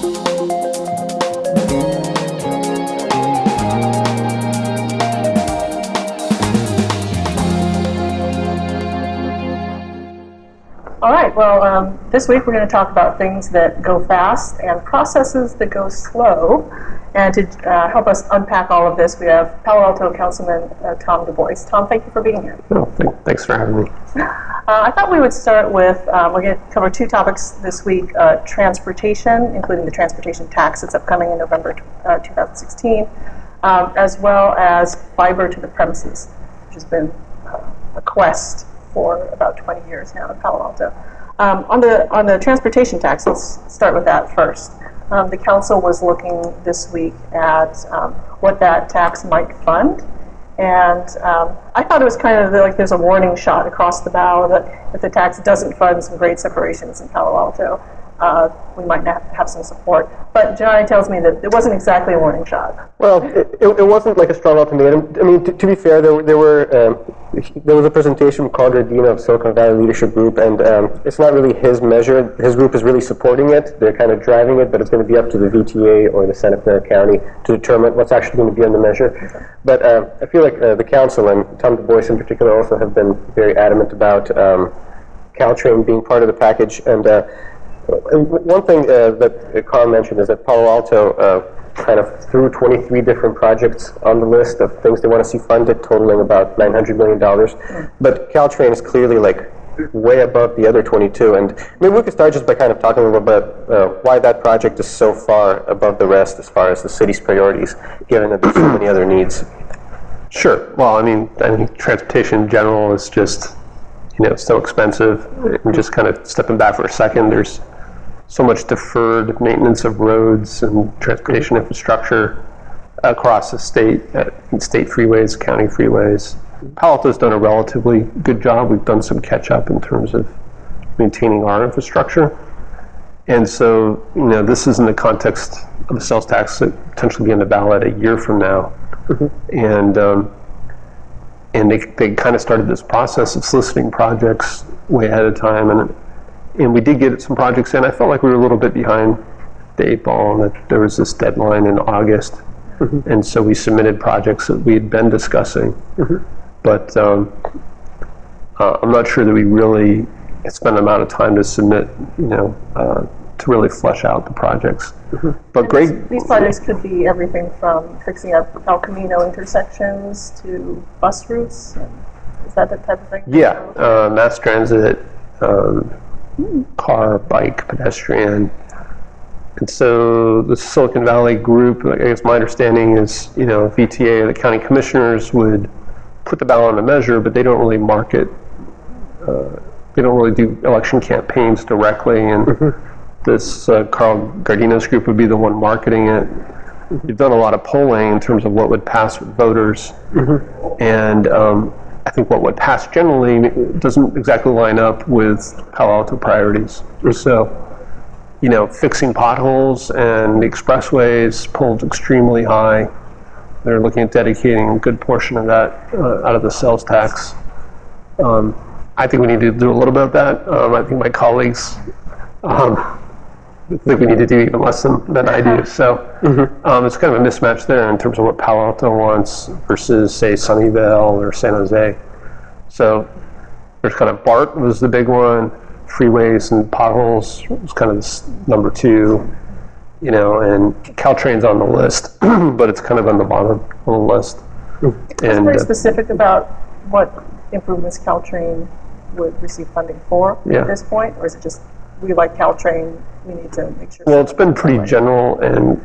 All right, well, this week we're going to talk about things that go fast and processes that go slow. And to help us unpack all of this, we have Palo Alto Councilman Tom DuBois. Tom, thank you for being here. No, thanks for having me. I thought we would start with, we're going to cover two topics this week, transportation, including the transportation tax that's upcoming in November 2016, as well as fiber to the premises, which has been a quest for about 20 years now in Palo Alto. On the transportation tax, let's start with that first. The council was looking this week at what that tax might fund, and I thought it was kind of like there's a warning shot across the bow that if the tax doesn't fund some grade separations in Palo Alto, we might not have some support. But Johnny tells me that it wasn't exactly a warning shot. Well, it wasn't like a strong ultimatum. I mean, to be fair, there was a presentation called the Dean of Silicon Valley Leadership Group, and it's not really his measure. His group is really supporting it. They're kind of driving it, but it's going to be up to the VTA or the Santa Clara County to determine what's actually going to be on the measure. Okay. But I feel like the council, and Tom DuBois in particular, also have been very adamant about Caltrain being part of the package. And one thing that Carl mentioned is that Palo Alto kind of threw 23 different projects on the list of things they want to see funded, totaling about $900 million. But Caltrain is clearly like way above the other 22. And maybe we could start just by kind of talking a little bit about why that project is so far above the rest as far as the city's priorities, given that there's so many other needs. Sure. Well, I mean, transportation in general is just, so expensive. And just kind of stepping back for a second, there's so much deferred maintenance of roads and transportation infrastructure across the state, state freeways, county freeways. Palo Alto's done a relatively good job. We've done some catch up in terms of maintaining our infrastructure. And so, this is in the context of the sales tax that potentially be on the ballot a year from now. And they kind of started this process of soliciting projects way ahead of time. And we did get some projects in. I felt like we were a little bit behind the 8 ball, and that there was this deadline in August. And so we submitted projects that we had been discussing. But I'm not sure that we really spent an amount of time to submit, to really flesh out the projects. But these projects could be everything from fixing up El Camino intersections to bus routes. Is that the type of thing? Yeah, mass transit, car, bike, pedestrian. And so the Silicon Valley group, I guess my understanding is, VTA or the county commissioners would put the ballot on a measure, but they don't really market, they don't really do election campaigns directly. And this Carl Gardino's group would be the one marketing it. You've done a lot of polling in terms of what would pass with voters. And I think what would pass generally doesn't exactly line up with Palo Alto priorities. So, fixing potholes and the expressways pulled extremely high. They're looking at dedicating a good portion of that out of the sales tax. I think we need to do a little bit of that. I think my colleagues think we need to do even less than I do. So it's kind of a mismatch there in terms of what Palo Alto wants versus, say, Sunnyvale or San Jose. So there's kind of BART was the big one, freeways and potholes was kind of this number 2, and Caltrain's on the list, but it's kind of on the bottom of the list. It's very specific about what improvements Caltrain would receive funding for at this point, or is it just we like Caltrain, we need to make sure? Well, it's been pretty general, and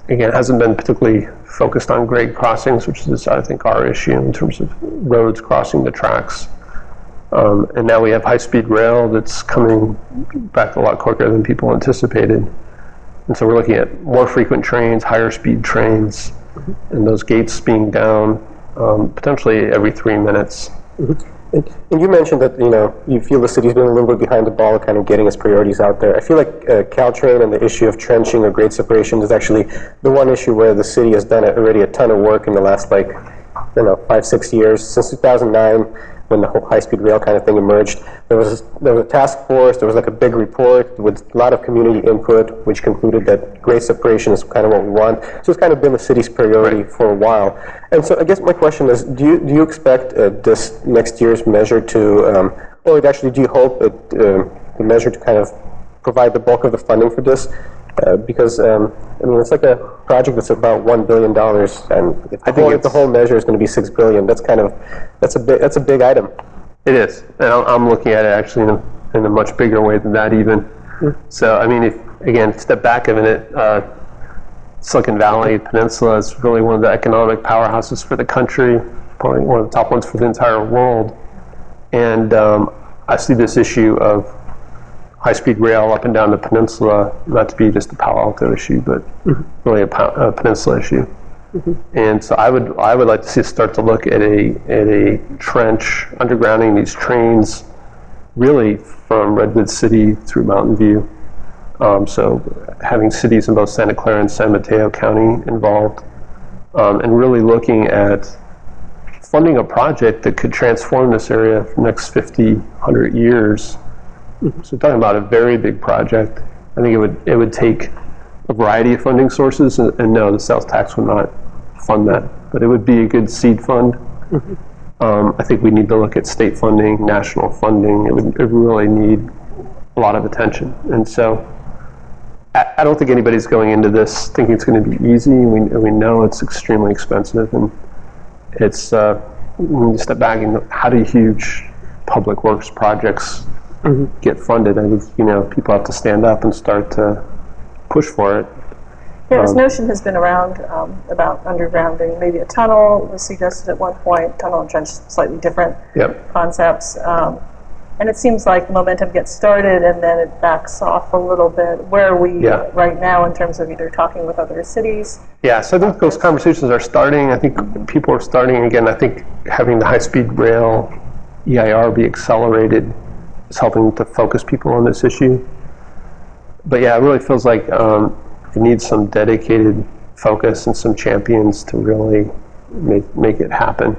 again, it hasn't been particularly focused on grade crossings, which is, I think, our issue in terms of roads crossing the tracks. And now we have high-speed rail that's coming back a lot quicker than people anticipated. And so we're looking at more frequent trains, higher speed trains, and those gates being down potentially every 3 minutes. And you mentioned that, you feel the city's been a little bit behind the ball kind of getting its priorities out there. I feel like Caltrain and the issue of trenching or grade separation is actually the one issue where the city has done already a ton of work in the last, 5-6 years. Since 2009, when the whole high-speed rail kind of thing emerged. There was a task force, there was like a big report with a lot of community input, which concluded that grade separation is kind of what we want. So it's kind of been the city's priority for a while. And so I guess my question is, do you expect this next year's measure to, or actually do you hope the measure to kind of provide the bulk of the funding for this? Because I mean, it's like a project that's about $1 billion, and if the whole measure is going to be $6 billion, that's a big item. It is, and I'm looking at it actually in a much bigger way than that even. So I mean, if step back a minute, Silicon Valley Peninsula is really one of the economic powerhouses for the country, probably one of the top ones for the entire world, and I see this issue of high-speed rail up and down the peninsula not to be just a Palo Alto issue, but really a peninsula issue. And so I would like to see us start to look at a trench undergrounding these trains, really from Redwood City through Mountain View. So having cities in both Santa Clara and San Mateo County involved, and really looking at funding a project that could transform this area for the next 50, 100 years. So talking about a very big project. I think it would take a variety of funding sources, and no, the sales tax would not fund that, but it would be a good seed fund. I think we need to look at state funding, national funding. It would really need a lot of attention, and so I don't think anybody's going into this thinking it's going to be easy. We know it's extremely expensive, and it's when you step back and how do huge public works projects get funded? I think people have to stand up and start to push for it. Yeah, this notion has been around about undergrounding. Maybe a tunnel was suggested at one point. Tunnel and trench, slightly different concepts. And it seems like momentum gets started and then it backs off a little bit. Where are we right now in terms of either talking with other cities? Yeah, so I think those conversations are starting. I think people are starting again. I think having the high-speed rail EIR be accelerated is helping to focus people on this issue. But yeah, it really feels like it needs some dedicated focus and some champions to really make it happen.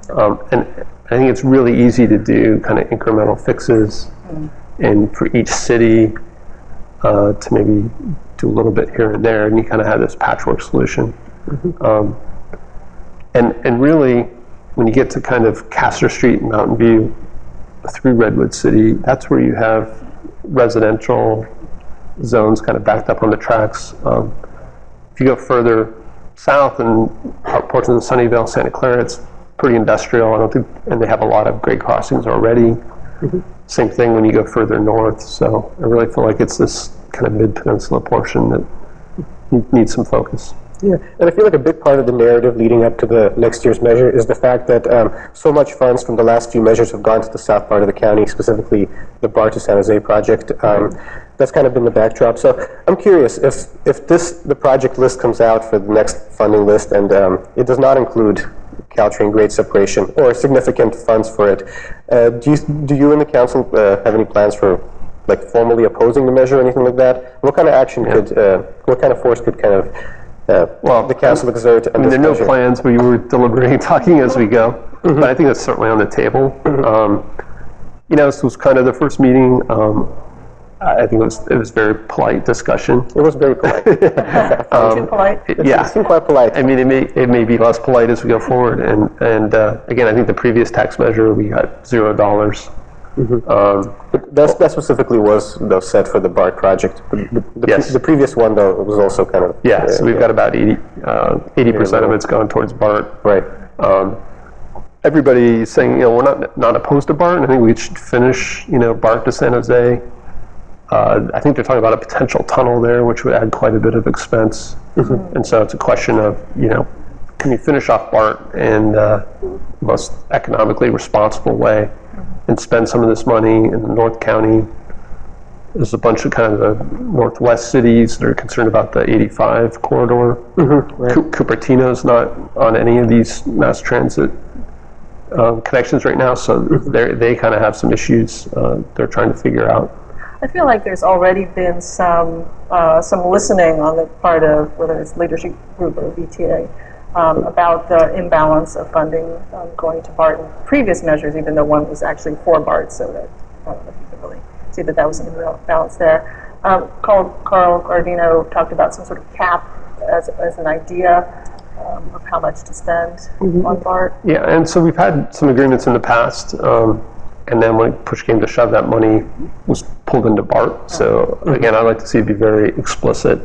And I think it's really easy to do kind of incremental fixes, and for each city to maybe do a little bit here and there, and you kind of have this patchwork solution. And really, when you get to kind of Castor Street and Mountain View through Redwood City, that's where you have residential zones kind of backed up on the tracks. If you go further south and portions of Sunnyvale, Santa Clara, it's pretty industrial. I don't think, and they have a lot of grade crossings already. Same thing when you go further north. So I really feel like it's this kind of mid-peninsula portion that needs some focus. Yeah, and I feel like a big part of the narrative leading up to the next year's measure is the fact that so much funds from the last few measures have gone to the south part of the county, specifically the BART to San Jose project. That's kind of been the backdrop. So I'm curious, if the project list comes out for the next funding list and it does not include Caltrain grade separation or significant funds for it, do you and the council have any plans for like formally opposing the measure or anything like that? What kind of action what kind of force could kind of the council exert? I mean, there are no plans. We were deliberating, talking as we go, but I think that's certainly on the table. This was kind of the first meeting. I think it was very polite discussion. It was very polite. Too polite? It seemed quite polite. I mean, it may be less polite as we go forward. And again, I think the previous tax measure, we got $0. That specifically was set for the BART project. The previous one, though, was also kind of... Yeah, so we've got about 80% of it's going towards BART. Right. Everybody's saying, we're not opposed to BART, and I think we should finish, BART to San Jose. I think they're talking about a potential tunnel there, which would add quite a bit of expense. And so it's a question of, can you finish off BART in the most economically responsible way and spend some of this money in the North County? There's a bunch of kind of the Northwest cities that are concerned about the 85 corridor. Right. Cupertino's not on any of these mass transit connections right now, so they kind of have some issues they're trying to figure out. I feel like there's already been some listening on the part of whether it's leadership group or VTA about the imbalance of funding going to BART in previous measures, even though one was actually for BART, so that I don't know if you can really see that was an imbalance there. Carl Gardino talked about some sort of cap as an idea of how much to spend on BART. Yeah, and so we've had some agreements in the past, and then when push came to shove, that money was pulled into BART. So again, I'd like to see it be very explicit.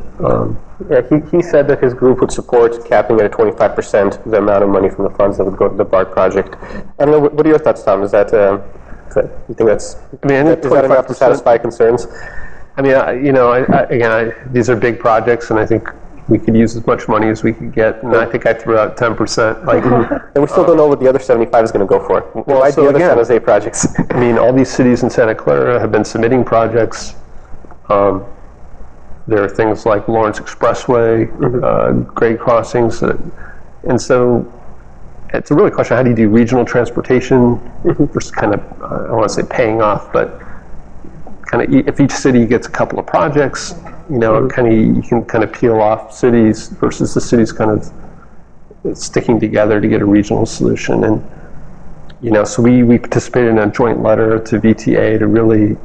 Yeah, he said that his group would support capping it at 25% the amount of money from the funds that would go to the BART project. I don't know, what are your thoughts, Tom? Is that, you think that's, I mean, is that enough to satisfy concerns? I mean, these are big projects, and I think we could use as much money as we could get, and I think I threw out 10%. And we still don't know what the other 75 is going to go for. Why the other San Jose projects? I mean, all these cities in Santa Clara have been submitting projects. There are things like Lawrence Expressway, grade crossings, and so it's a really question: how do you do regional transportation versus kind of, I don't want to say paying off, but kind of if each city gets a couple of projects, you know, you can kind of peel off cities versus the cities kind of sticking together to get a regional solution. And you know, so we participated in a joint letter to VTA to really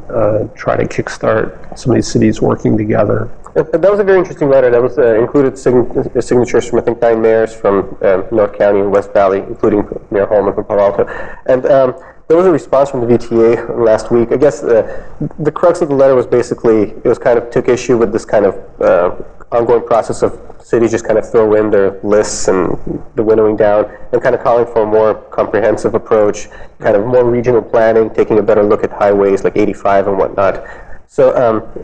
try to kickstart some of these cities working together. That was a very interesting letter. That was included signatures from, I think, 9 mayors from North County and West Valley, including Mayor Holman from Palo Alto. And there was a response from the VTA last week. I guess the crux of the letter was basically, it was kind of took issue with this kind of ongoing process of cities just kind of throw in their lists and the winnowing down, and kind of calling for a more comprehensive approach, kind of more regional planning, taking a better look at highways like 85 and whatnot. So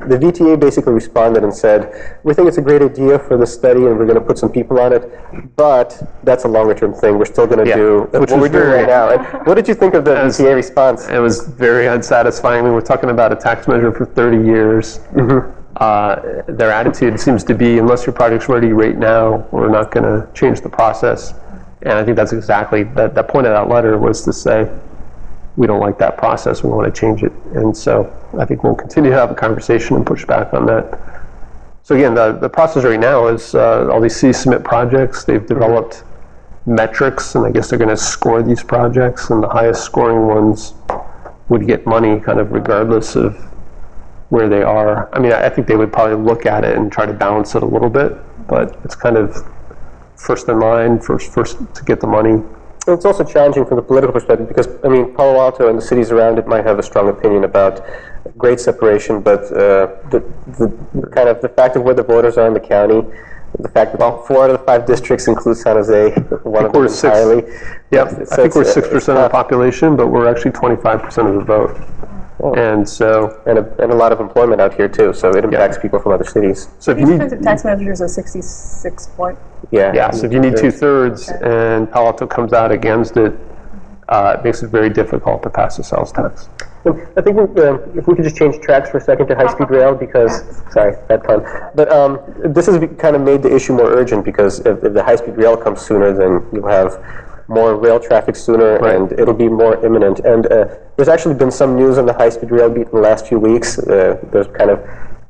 the VTA basically responded and said, we think it's a great idea for the study and we're going to put some people on it, but that's a longer term thing. We're still going to do what we're doing right now. And what did you think of the VTA response? It was very unsatisfying. I mean, we're talking about a tax measure for 30 years. Their attitude seems to be, unless your project's ready right now, we're not going to change the process. And I think that's exactly, that point of that letter was to say, we don't like that process, we want to change it. And so I think we'll continue to have a conversation and push back on that. So again, the process right now is all these cities submit projects, they've developed metrics, and I guess they're going to score these projects, and the highest scoring ones would get money kind of regardless of where they are. I mean, I think they would probably look at it and try to balance it a little bit, but it's kind of first in line, first to get the money. It's also challenging from the political perspective because, I mean, Palo Alto and the cities around it might have a strong opinion about grade separation, but the kind of the fact of where the voters are in the county, the fact that 4 out of the 5 districts include San Jose, one of them entirely. Yeah, I think we're 6% of the population, but we're actually 25% of the vote. Oh. And so, and a lot of employment out here too, so it impacts people from other cities. So if you need tax measures are 66 point. Yeah. So if you need 2/3 and Palo Alto comes out against it, it makes it very difficult to pass a sales tax. I think if we could just change tracks for a second to high-speed rail, because, sorry, bad pun, but this has kind of made the issue more urgent because if the high-speed rail comes sooner, then you'll have more rail traffic sooner, and it'll be more imminent. And there's actually been some news on the high-speed rail beat in the last few weeks. There's kind of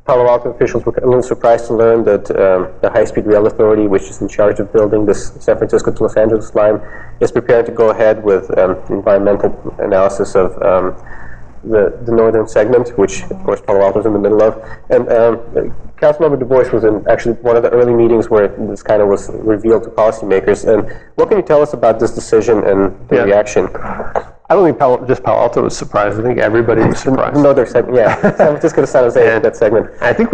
Palo Alto officials were a little surprised to learn that the High-Speed Rail Authority, which is in charge of building this San Francisco to Los Angeles line, is preparing to go ahead with environmental analysis of the northern segment, which of course Palo Alto is in the middle of. And Councilman DuBois was in actually one of the early meetings where this kind of was revealed to policymakers. And what can you tell us about this decision and the reaction? I don't think just Palo Alto was surprised. I think everybody was surprised. No, their segment, yeah. San Francisco to San Jose, that segment. I think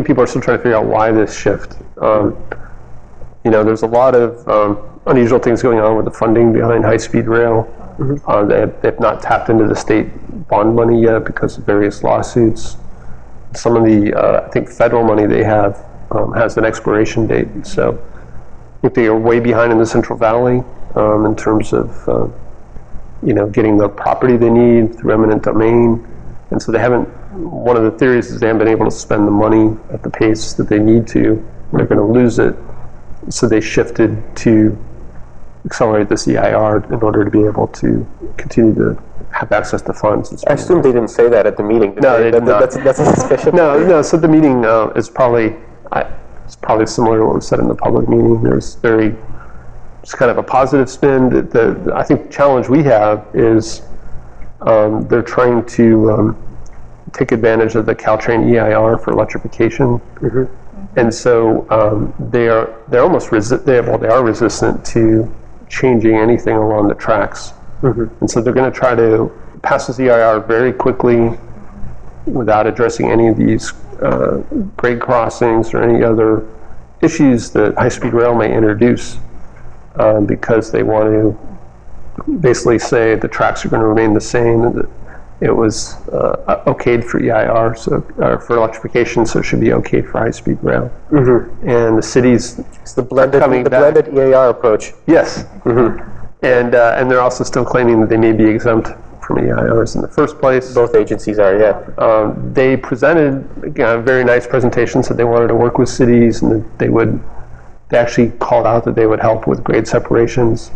people are still trying to figure out why this shift. You know, there's a lot of unusual things going on with the funding behind high-speed rail. They've not tapped into the state bond money yet because of various lawsuits. Some of the, I think, federal money they have has an expiration date. So I think they are way behind in the Central Valley in terms of you know, getting the property they need through eminent domain. And so they haven't, one of the theories is they haven't been able to spend the money at the pace that they need to. They're going to lose it. So they shifted to accelerate this EIR in order to be able to continue to have access to funds. I assume they didn't say that at the meeting. No, they did not. That's a suspicion. No. So the meeting is probably similar to what was said in the public meeting. There's very it's kind of a positive spin. I think the challenge we have is they're trying to take advantage of the Caltrain EIR for electrification, and so they're almost they are resistant to changing anything along the tracks, and so they're going to try to pass this EIR very quickly without addressing any of these grade crossings or any other issues that high-speed rail may introduce, because they want to basically say the tracks are going to remain the same, and that it was okayed for EIR, so for electrification, so it should be okayed for high-speed rail. And the cities, it's the blended EIR approach. Yes, and they're also still claiming that they may be exempt from EIRs in the first place. Both agencies are, yeah. They presented, again, a very nice presentation, said they wanted to work with cities, and that they actually called out that they would help with grade separations.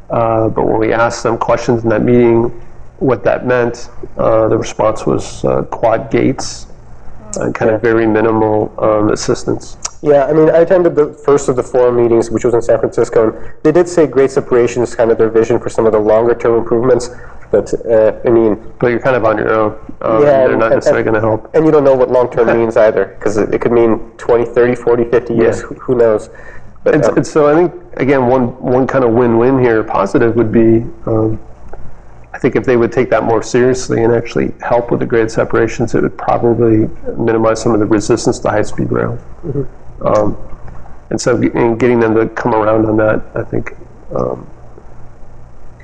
But when we asked them questions in that meeting, what that meant, the response was quad gates and kind of very minimal assistance. Yeah, I mean, I attended the first of the 4 meetings, which was in San Francisco, and they did say grade separation is kind of their vision for some of the longer-term improvements, but, I mean... But you're kind of on your own. Yeah, they're not necessarily going to help. And you don't know what long-term means either, because it could mean 20, 30, 40, 50 years, who knows. But, and so I think, again, one kind of win-win here, positive, would be, I think if they would take that more seriously and actually help with the grade separations, it would probably minimize some of the resistance to high-speed rail. And so in getting them to come around on that, I think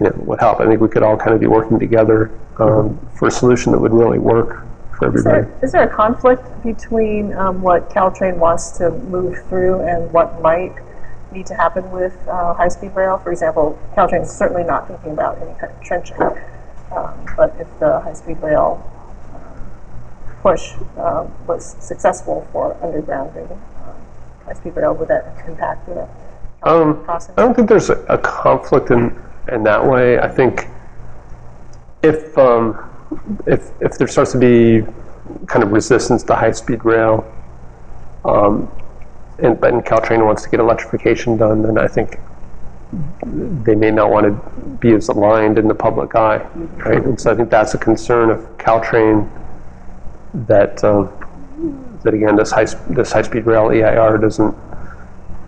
would help. I think we could all kind of be working together for a solution that would really work for everybody. Is there a conflict between what Caltrain wants to move through and what might need to happen with high-speed rail? For example, Caltrain is certainly not thinking about any kind of trenching, but if the high-speed rail push was successful for undergrounding high-speed rail, would that impact the process? I don't think there's a conflict in that way. I think if there starts to be kind of resistance to high-speed rail, and Caltrain wants to get electrification done, then I think they may not want to be as aligned in the public eye, right? And so I think that's a concern of Caltrain, that again, this high-speed rail EIR doesn't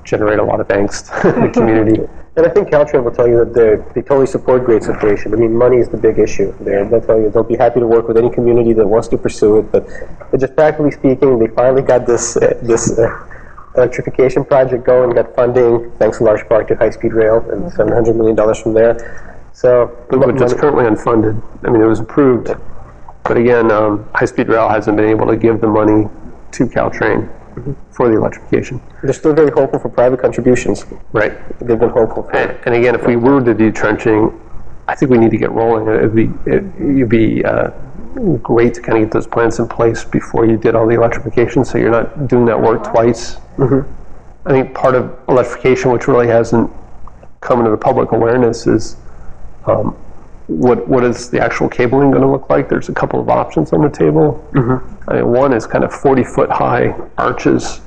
generate a lot of angst in the community. And I think Caltrain will tell you that they totally support grade separation. I mean, money is the big issue there. They'll tell you they'll be happy to work with any community that wants to pursue it. But just practically speaking, they finally got this electrification project going, got funding, thanks in large part to high-speed rail, and $700 million from there. So, which is currently unfunded. I mean, it was approved, but again, high-speed rail hasn't been able to give the money to Caltrain for the electrification. They're still very hopeful for private contributions. Right. They've been hopeful for it. And again, if we were to do trenching, I think we need to get rolling. It'd be great to kind of get those plans in place before you did all the electrification, so you're not doing that work twice. I think part of electrification, which really hasn't come into the public awareness, is what is the actual cabling going to look like? There's a couple of options on the table. I mean, one is kind of 40-foot high arches,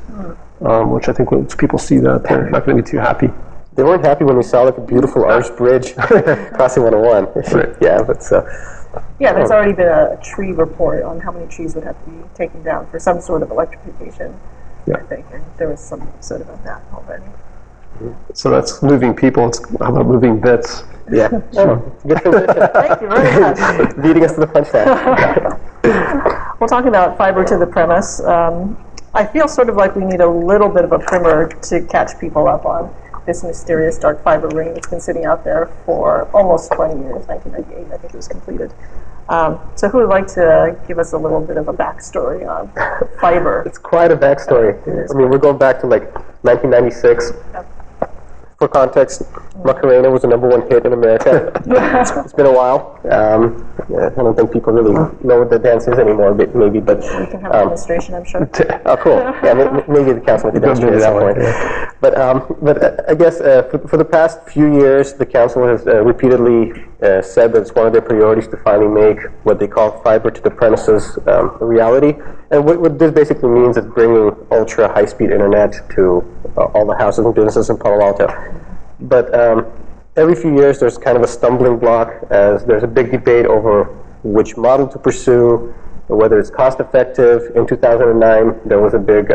which I think once people see that, they're not going to be too happy. They weren't happy when we saw like a beautiful arched bridge crossing 101. Right. Yeah, but yeah, there's already been a tree report on how many trees would have to be taken down for some sort of electrification. I think, and there was some sort of that already. So that's moving people. How about moving bits? Yeah. Sure. Thank you very much. Beating us to the punchline. We'll talk about fiber to the premise. I feel sort of like we need a little bit of a primer to catch people up on this mysterious dark fiber ring that's been sitting out there for almost 20 years, 1998, I think it was completed. So who would like to give us a little bit of a backstory on fiber? It's quite a backstory. I mean, we're going back to like 1996. For context, Macarena was the #1 hit in America. It's been a while. I don't think people really know what the dance is anymore, maybe, but... We can have a demonstration, I'm sure. Oh, cool. Yeah, maybe the council can demonstrate at some point. But I guess for the past few years, the council has repeatedly said that it's one of their priorities to finally make what they call fiber to the premises a reality. And what this basically means is bringing ultra high-speed internet to all the houses and businesses in Palo Alto. But every few years, there's kind of a stumbling block as there's a big debate over which model to pursue, whether it's cost effective. In 2009, there was a big,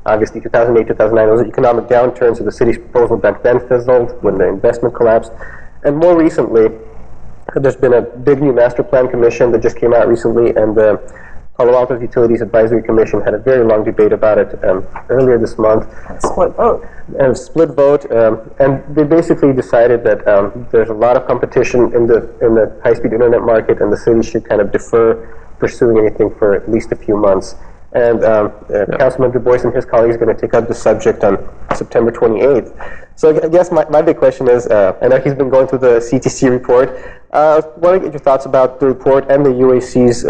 obviously 2008, 2009, there was an economic downturn, so the city's proposal back then fizzled when the investment collapsed. And more recently, there's been a big new master plan commission that just came out recently, and the Palo Alto Utilities Advisory Commission had a very long debate about it earlier this month. Split vote. And a split vote, and they basically decided that there's a lot of competition in the high-speed internet market, and the city should kind of defer pursuing anything for at least a few months. And Councilman DuBois and his colleagues are going to take up the subject on September 28th. So I guess my big question is, I know he's been going through the CTC report. I want to get your thoughts about the report and the UAC's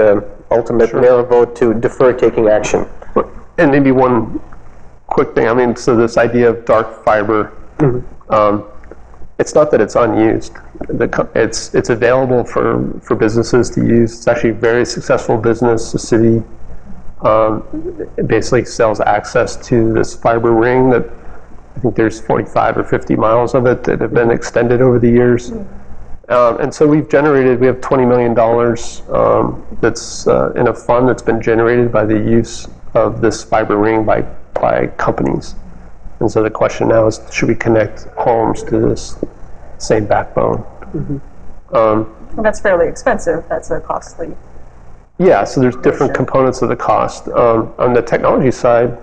ultimate narrow vote to defer taking action. And maybe one quick thing, I mean, so this idea of dark fiber, it's not that it's unused. It's available for businesses to use. It's actually a very successful business. The city it basically sells access to this fiber ring that I think there's 45 or 50 miles of it that have been extended over the years. And so we have $20 million that's in a fund that's been generated by the use of this fiber ring by companies. And so the question now is, should we connect homes to this same backbone? Well, that's fairly expensive. That's a costly. Yeah, so there's different components of the cost. On the technology side,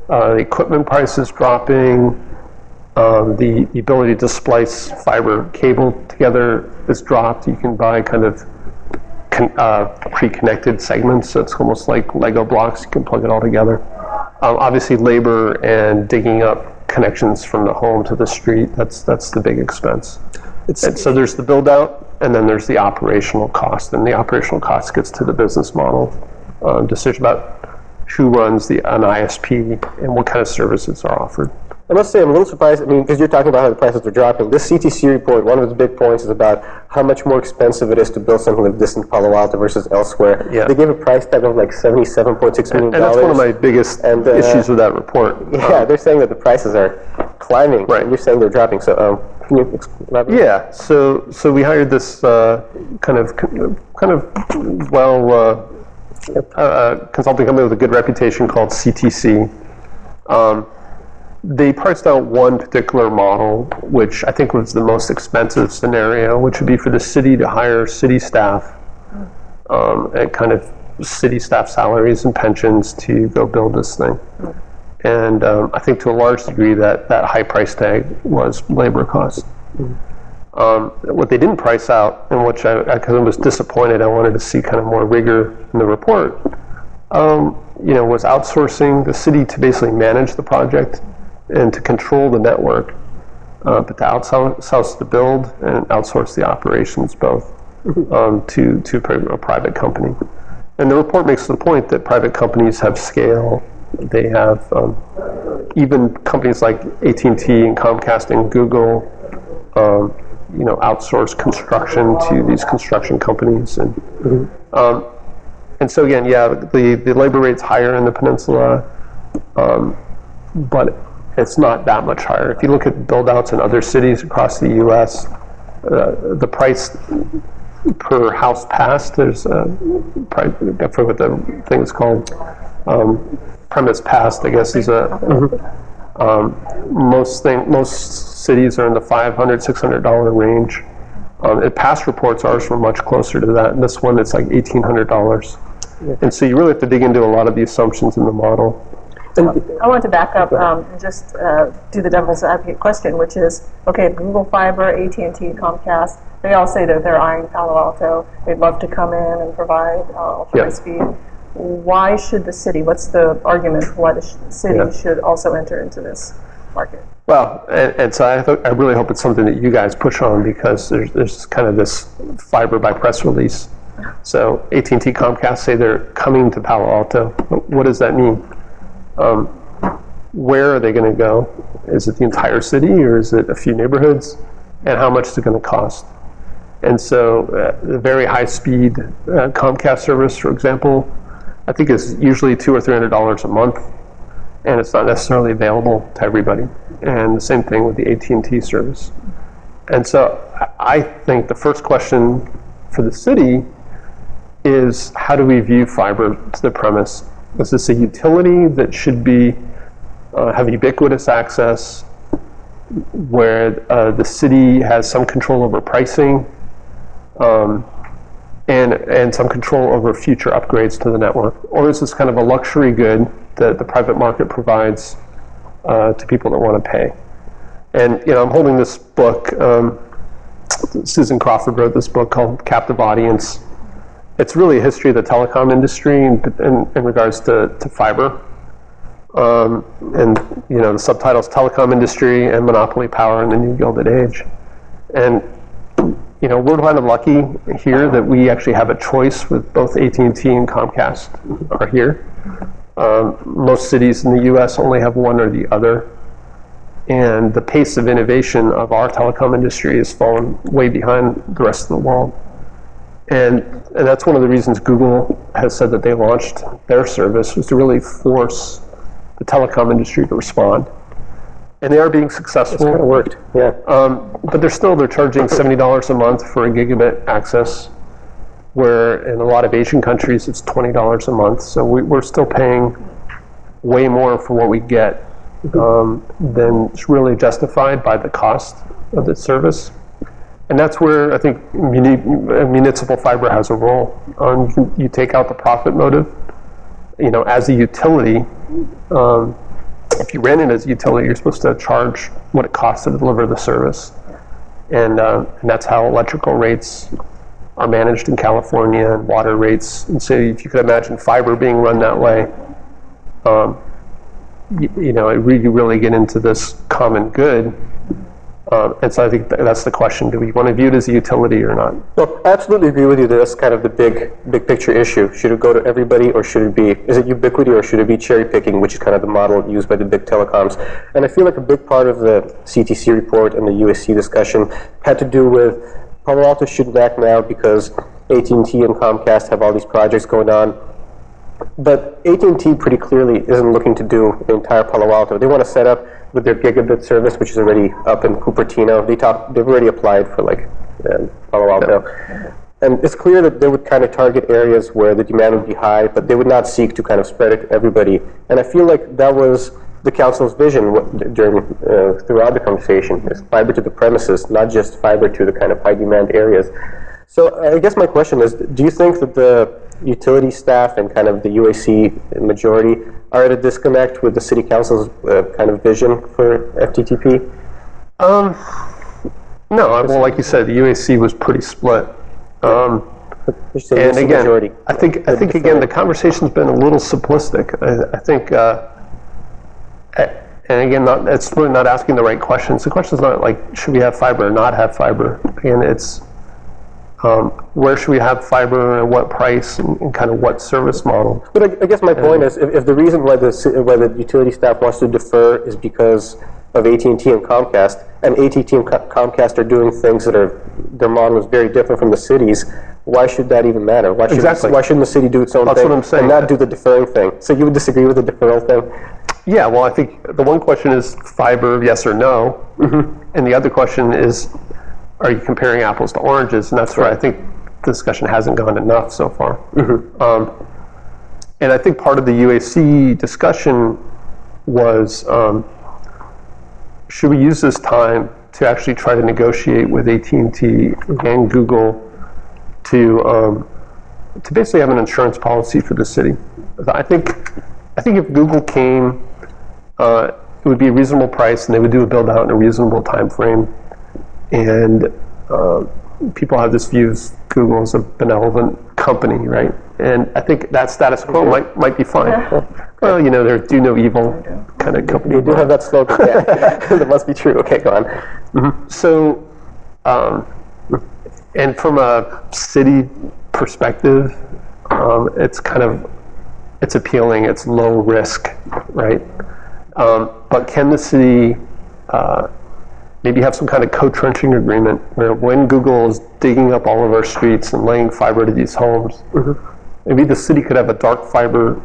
the equipment price is dropping. The ability to splice fiber cable together is dropped. You can buy kind of pre-connected segments, so it's almost like Lego blocks. You can plug it all together. Obviously, labor and digging up connections from the home to the street, that's the big expense. And so there's the build-out, and then there's the operational cost. And the operational cost gets to the business model decision about who runs an ISP and what kind of services are offered. I must say I'm a little surprised, because you're talking about how the prices are dropping. This CTC report, one of its big points is about how much more expensive it is to build something like this in Palo Alto versus elsewhere. Yeah. They gave a price tag of like $77.6 million. And that's one of my biggest issues with that report. Yeah, they're saying that the prices are climbing, and you're saying they're dropping. So can you elaborate? Yeah, so we hired this consulting company with a good reputation called CTC. They priced out one particular model, which I think was the most expensive scenario, which would be for the city to hire city staff at kind of city staff salaries and pensions to go build this thing. And I think to a large degree that high price tag was labor costs. What they didn't price out, and which I was disappointed, I wanted to see kind of more rigor in the report, was outsourcing the city to basically manage the project and to control the network, but to outsource the build and outsource the operations both to a private company. And the report makes the point that private companies have scale. They have even companies like AT&T and Comcast and Google, outsource construction to these construction companies. And so again, the labor rate's higher in the peninsula, but it's not that much higher. If you look at build-outs in other cities across the U.S., the price per house passed, there's I forget what the thing is called, premise passed, I guess, is most cities are in the $500, $600 range. In past reports, ours were much closer to that. And this one, it's like $1,800. And so you really have to dig into a lot of the assumptions in the model. I want to back up and just do the devil's advocate question, which is, okay, Google Fiber, AT&T, Comcast, they all say that they're eyeing Palo Alto. They'd love to come in and provide ultra high speed. Why should the city, what's the argument for why the city should also enter into this market? Well, and so I really hope it's something that you guys push on, because there's kind of this fiber by press release. So AT&T, Comcast say they're coming to Palo Alto. What does that mean? Where are they going to go? Is it the entire city, or is it a few neighborhoods? And how much is it going to cost? And so the very high-speed Comcast service, for example, I think is usually $200 or $300 a month. and it's not necessarily available to everybody. And the same thing with the AT&T service. And so I think the first question for the city is, how do we view fiber to the premise? Is this a utility that should be have ubiquitous access, where the city has some control over pricing, and some control over future upgrades to the network? Or is this kind of a luxury good that the private market provides to people that want to pay? And I'm holding this book. Susan Crawford wrote this book called Captive Audience. It's really a history of the telecom industry in regards to fiber. And the subtitle's Telecom Industry and Monopoly Power in the New Gilded Age. And we're kind of lucky here that we actually have a choice with both AT&T and Comcast are here. Most cities in the U.S. only have one or the other. And the pace of innovation of our telecom industry has fallen way behind the rest of the world. And that's one of the reasons Google has said that they launched their service, was to really force the telecom industry to respond. And they are being successful. It's kind of worked, yeah. But they're charging $70 a month for a gigabit access, where in a lot of Asian countries it's $20 a month. So we're still paying way more for what we get than is really justified by the cost of the service. And that's where I think municipal fiber has a role. You take out the profit motive. As a utility, if you rent it as a utility, you're supposed to charge what it costs to deliver the service. And that's how electrical rates are managed in California, and water rates. And so if you could imagine fiber being run that way, you really get into this common good. And so I think that's the question. Do we want to view it as a utility or not? Well, I absolutely agree with you that that's kind of the big picture issue. Should it go to everybody, or is it ubiquity, or should it be cherry picking, which is kind of the model used by the big telecoms? And I feel like a big part of the CTC report and the USC discussion had to do with Palo Alto shouldn't act now because AT&T and Comcast have all these projects going on. But AT&T pretty clearly isn't looking to do the entire Palo Alto. They want to set up with their gigabit service, which is already up in Cupertino. They've already applied for Palo Alto. Yeah. And it's clear that they would kind of target areas where the demand would be high, but they would not seek to kind of spread it to everybody. And I feel like that was the council's vision throughout the conversation, is fiber to the premises, not just fiber to the kind of high demand areas. So I guess my question is, do you think that the utility staff and kind of the UAC majority are at a disconnect with the city council's kind of vision for FTTP? No, well, like you said, the UAC was pretty split. And again, majority. I think again, the conversation's been a little simplistic. I think, and again, it's really not asking the right questions. The question's not like, should we have fiber or not have fiber? Again, it's where should we have fiber, and what price, and kind of what service model. But I guess my point is, if the reason why the utility staff wants to defer is because of AT&T and Comcast, and AT&T and Comcast are doing things that their model is very different from the city's, why should that even matter? Why shouldn't the city do its own thing and not do the deferring thing? So you would disagree with the deferral thing? Yeah, well, I think the one question is fiber, yes or no, and the other question is, are you comparing apples to oranges? And that's where I think the discussion hasn't gone enough so far. And I think part of the UAC discussion was, should we use this time to actually try to negotiate with AT&T and Google to basically have an insurance policy for the city? I think if Google came, it would be a reasonable price, and they would do a build out in a reasonable time frame. And people have this view of Google as a benevolent company, right? And I think that status quo might be fine. Well, they're do no evil kind of company. You do have that slogan, yeah. That must be true. Okay, go on. So, and from a city perspective, it's appealing. It's low risk, right? But can the city maybe have some kind of co-trenching agreement where when Google is digging up all of our streets and laying fiber to these homes, maybe the city could have a dark fiber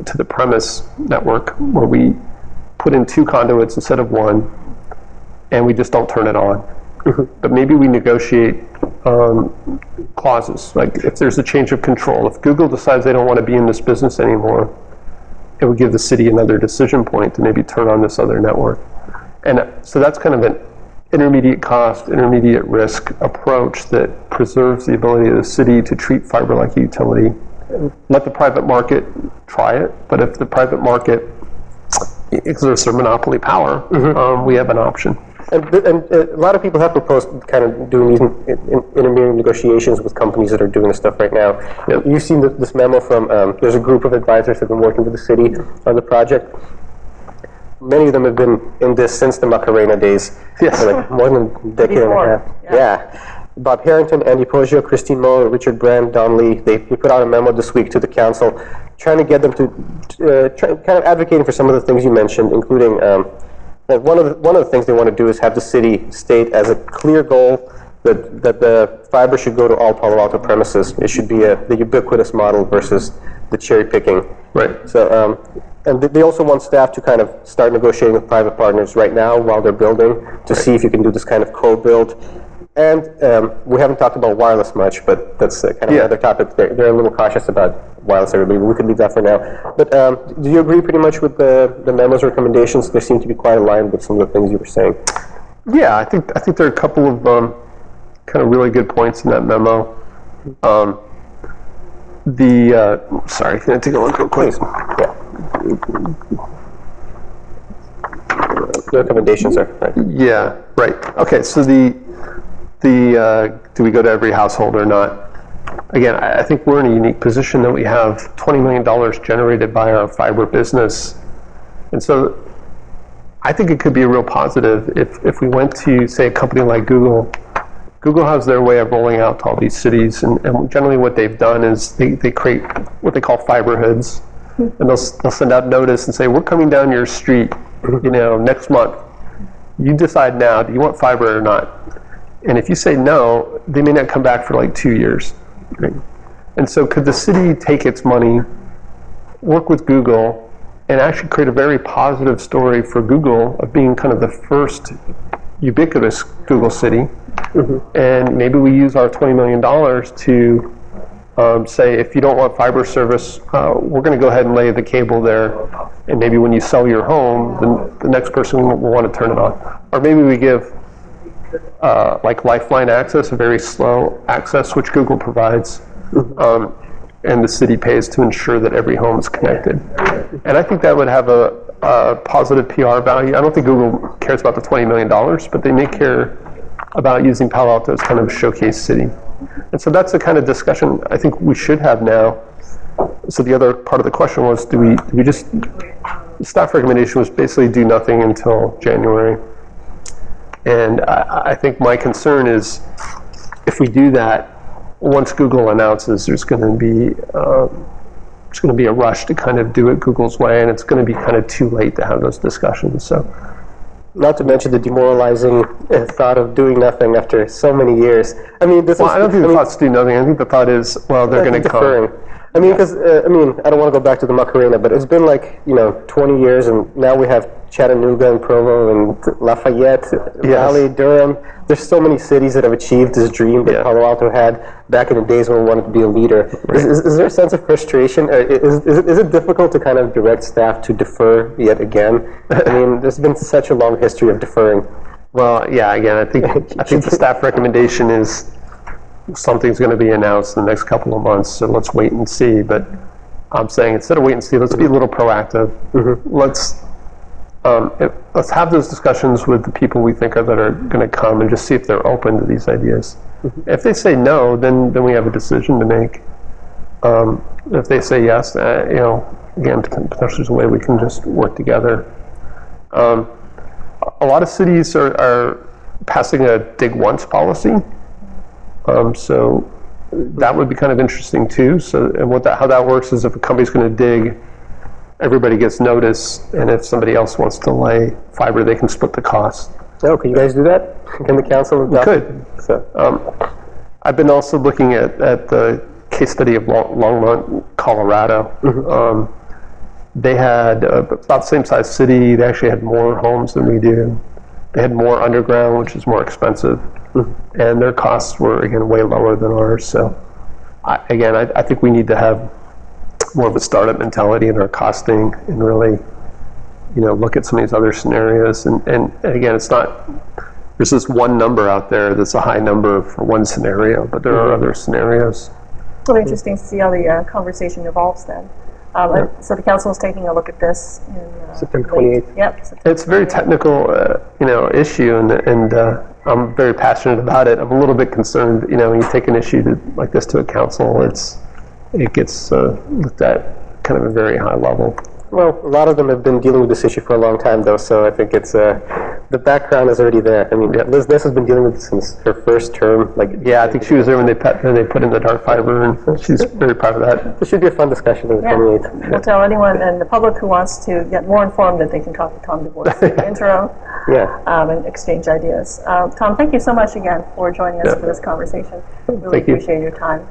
to the premise network where we put in 2 conduits instead of 1, and we just don't turn it on. But maybe we negotiate clauses, like if there's a change of control. If Google decides they don't want to be in this business anymore, it would give the city another decision point to maybe turn on this other network. And so that's kind of an intermediate cost, intermediate risk approach that preserves the ability of the city to treat fiber like a utility. Let the private market try it, but if the private market exerts their monopoly power, we have an option. And a lot of people have proposed kind of doing these intermediate negotiations with companies that are doing this stuff right now. Yep. You've seen this memo from, there's a group of advisors that have been working with the city on the project. Many of them have been in this since the Macarena days, Yes. for like more than a decade and a half. Yeah. Bob Harrington, Andy Poggio, Christine Moe, Richard Brand, Don Lee, they put out a memo this week to the council trying to get them to, kind of advocating for some of the things you mentioned, including one of the things they want to do is have the city state as a clear goal that the fiber should go to all Palo Alto premises. It should be the ubiquitous model versus the cherry picking. Right. So, and they also want staff to kind of start negotiating with private partners right now while they're building to see if you can do this kind of co-build. And we haven't talked about wireless much, but that's kind of another topic. They're a little cautious about wireless, everybody, but we could leave that for now. But do you agree pretty much with the memo's recommendations? They seem to be quite aligned with some of the things you were saying. Yeah, I think there are a couple of kind of really good points in that memo. Sorry, can I take a look real quick? Yeah. The recommendations are right. Yeah, right. Okay, so the do we go to every household or not? Again, I think we're in a unique position that we have $20 million generated by our fiber business. And so I think it could be a real positive if we went to, say, a company like Google. Google has their way of rolling out to all these cities, and generally what they've done is they create what they call fiber hoods, and they'll send out notice and say, we're coming down your street, next month. You decide now, do you want fiber or not? And if you say no, they may not come back for like 2 years. Right? And so could the city take its money, work with Google, and actually create a very positive story for Google of being kind of the first ubiquitous Google city? And maybe we use our $20 million to say, if you don't want fiber service, we're going to go ahead and lay the cable there, and maybe when you sell your home, then the next person will want to turn it on. Or maybe we give like Lifeline access, a very slow access, which Google provides, and the city pays to ensure that every home is connected. And I think that would have a positive PR value. I don't think Google cares about the $20 million, but they may care about using Palo Alto as kind of a showcase city. And so that's the kind of discussion I think we should have now. So the other part of the question was, do we just, the staff recommendation was basically do nothing until January. And I think my concern is, if we do that, once Google announces there's going to be a rush to kind of do it Google's way, and it's going to be kind of too late to have those discussions. So, not to mention the demoralizing thought of doing nothing after so many years. I mean, I don't think the thought's do nothing. I think the thought is, well, they're going to come. I mean, because I don't want to go back to the Macarena, but it's been like 20 years, and now we have Chattanooga and Provo and Lafayette, Raleigh, Durham. There's so many cities that have achieved this dream that Palo Alto had back in the days when we wanted to be a leader. Right. Is there a sense of frustration? Is it difficult to kind of direct staff to defer yet again? I mean, there's been such a long history of deferring. Well, yeah. Again, I think the staff recommendation is something's going to be announced in the next couple of months, so let's wait and see. But I'm saying, instead of wait and see, let's be a little proactive. Let's have those discussions with the people we think that are going to come, and just see if they're open to these ideas. If they say no, then we have a decision to make. If they say yes, again, potentially there's a way we can just work together. A lot of cities are passing a dig once policy. So that would be kind of interesting too. So, and how that works is, if a company's going to dig, everybody gets notice, and if somebody else wants to lay fiber, they can split the cost. Oh, can you guys do that? Can the council adopt? We could. So, I've been also looking at the case study of Longmont, Colorado. They had about the same size city. They actually had more homes than we do. They had more underground, which is more expensive. And their costs were, again, way lower than ours. So, I think we need to have more of a startup mentality in our costing and really, look at some of these other scenarios. And again, it's not, there's this one number out there that's a high number for one scenario, but there are other scenarios. It'll be interesting to see how the conversation evolves then. So the council is taking a look at this in September 28th. Yep. September It's a very 28th. technical, issue, and I'm very passionate about it. I'm a little bit concerned, when you take an issue like this to a council, it gets looked at kind of a very high level. Well, a lot of them have been dealing with this issue for a long time, though, so I think it's the background is already there. I mean, Liz Ness has been dealing with this since her first term. Yeah, I think she was there when they put in the dark fiber, and she's very proud of that. This should be a fun discussion on the 28th. We'll tell anyone in the public who wants to get more informed that they can talk to Tom DuBois in the intro and exchange ideas. Tom, thank you so much again for joining us for this conversation. Really Thank you. appreciate your time.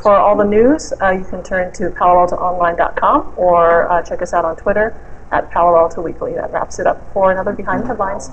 For all the news, you can turn to paloaltoonline.com or check us out on Twitter at Palo Alto Weekly. That wraps it up for another Behind the Headlines.